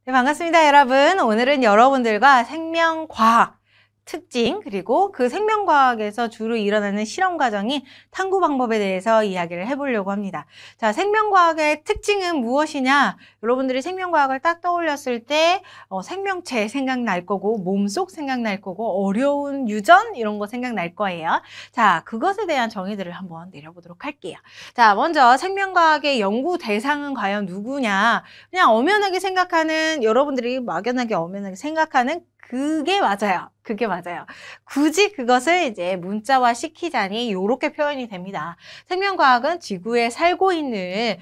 네, 반갑습니다, 여러분. 오늘은 여러분들과 생명과학 특징, 그리고 그 생명과학에서 주로 일어나는 실험 과정인 탐구 방법에 대해서 이야기를 해보려고 합니다. 자, 생명과학의 특징은 무엇이냐? 여러분들이 생명과학을 딱 떠올렸을 때 생명체 생각날 거고, 몸속 생각날 거고, 어려운 유전 이런 거 생각날 거예요. 자, 그것에 대한 정의들을 한번 내려보도록 할게요. 자, 먼저 생명과학의 연구 대상은 과연 누구냐? 그냥 엄연하게 생각하는, 여러분들이 막연하게 엄연하게 생각하는 그게 맞아요. 그게 맞아요. 굳이 그것을 이제 문자화 시키자니 이렇게 표현이 됩니다. 생명과학은 지구에 살고 있는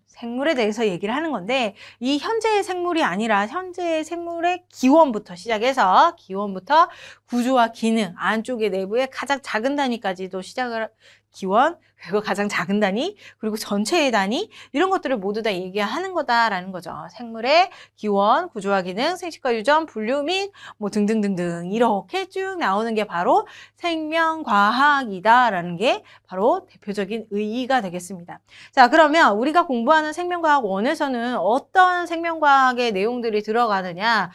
생물에 대해서 얘기를 하는 건데, 이 현재의 생물이 아니라 현재의 생물의 기원부터 시작해서 기원부터 구조와 기능, 안쪽의 내부의 가장 작은 단위까지도 시작을 기원, 그리고 가장 작은 단위, 그리고 전체의 단위, 이런 것들을 모두 다 얘기하는 거다라는 거죠. 생물의 기원, 구조와 기능, 생식과 유전, 분류 및 뭐 등등등등 이렇게 쭉 나오는 게 바로 생명과학이다라는 게 바로 대표적인 의의가 되겠습니다. 자, 그러면 우리가 공부하는 생명과학 원에서는 어떤 생명과학의 내용들이 들어가느냐?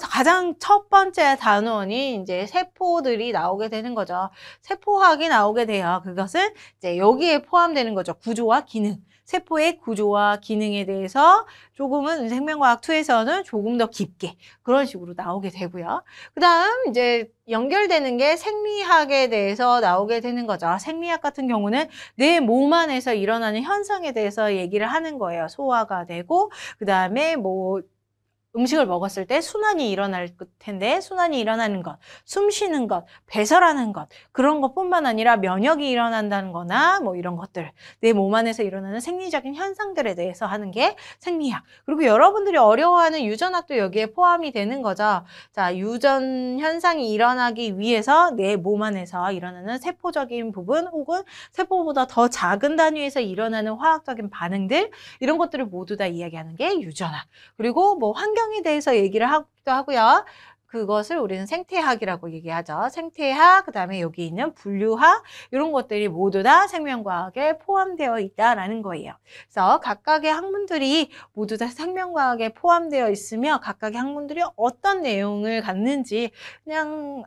가장 첫 번째 단원이 이제 세포들이 나오게 되는 거죠. 세포학이 나오게 돼요. 그것은 이제 여기에 포함되는 거죠. 구조와 기능. 세포의 구조와 기능에 대해서 조금은 생명과학 2에서는 조금 더 깊게 그런 식으로 나오게 되고요. 그 다음 이제 연결되는 게 생리학에 대해서 나오게 되는 거죠. 생리학 같은 경우는 내 몸 안에서 일어나는 현상에 대해서 얘기를 하는 거예요. 소화가 되고, 그 다음에 뭐 음식을 먹었을 때 순환이 일어날 텐데 순환이 일어나는 것, 숨 쉬는 것, 배설하는 것, 그런 것뿐만 아니라 면역이 일어난다는 거나 뭐 이런 것들, 내 몸 안에서 일어나는 생리적인 현상들에 대해서 하는 게 생리학. 그리고 여러분들이 어려워하는 유전학도 여기에 포함이 되는 거죠. 자, 유전 현상이 일어나기 위해서 내 몸 안에서 일어나는 세포적인 부분 혹은 세포보다 더 작은 단위에서 일어나는 화학적인 반응들, 이런 것들을 모두 다 이야기하는 게 유전학. 그리고 뭐 환경에 대해서 얘기를 하기도 하고요. 그것을 우리는 생태학이라고 얘기하죠. 생태학, 그 다음에 여기 있는 분류학, 이런 것들이 모두 다 생명과학에 포함되어 있다라는 거예요. 그래서 각각의 학문들이 모두 다 생명과학에 포함되어 있으며 각각의 학문들이 어떤 내용을 갖는지 그냥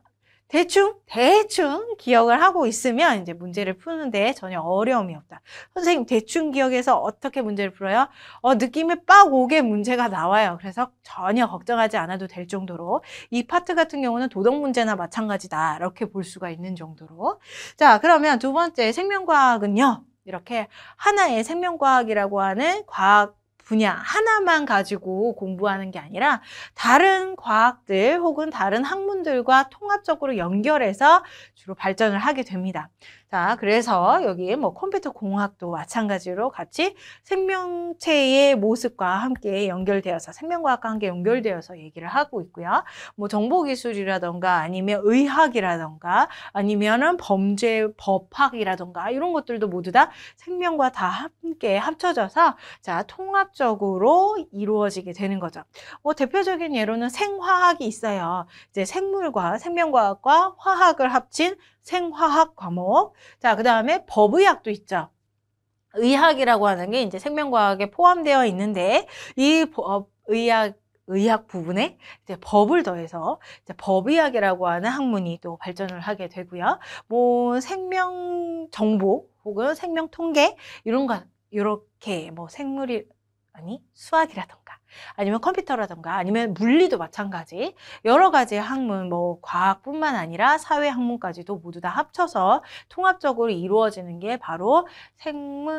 대충 기억을 하고 있으면 이제 문제를 푸는데 전혀 어려움이 없다. 선생님, 대충 기억해서 어떻게 문제를 풀어요? 느낌이 빡 오게 문제가 나와요. 그래서 전혀 걱정하지 않아도 될 정도로 이 파트 같은 경우는 도덕 문제나 마찬가지다, 이렇게 볼 수가 있는 정도로. 자, 그러면 두 번째 생명과학은요, 이렇게 하나의 생명과학이라고 하는 과학 분야 하나만 가지고 공부하는 게 아니라 다른 과학들 혹은 다른 학문들과 통합적으로 연결해서 주로 발전을 하게 됩니다. 자, 그래서 여기 뭐 컴퓨터 공학도 마찬가지로 같이 생명체의 모습과 함께 연결되어서 생명과학과 함께 연결되어서 얘기를 하고 있고요. 뭐 정보기술이라던가 아니면 의학이라던가 아니면은 범죄 법학이라던가 이런 것들도 모두 다 생명과 다 함께 합쳐져서 자, 통합적으로 이루어지게 되는 거죠. 대표적인 예로는 생화학이 있어요. 이제 생물과 생명과학과 화학을 합친 생화학 과목. 자, 그 다음에 법의학도 있죠. 의학이라고 하는 게 이제 생명과학에 포함되어 있는데 이 의학 부분에 이제 법을 더해서 이제 법의학이라고 하는 학문이 또 발전을 하게 되고요. 뭐 생명 정보 혹은 생명 통계 이런 거 이렇게 뭐 수학이라던가 아니면 컴퓨터라던가 아니면 물리도 마찬가지 여러 가지 학문, 뭐 과학뿐만 아니라 사회 학문까지도 모두 다 합쳐서 통합적으로 이루어지는 게 바로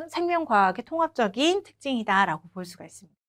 생명과학의 통합적인 특징이다라고 볼 수가 있습니다.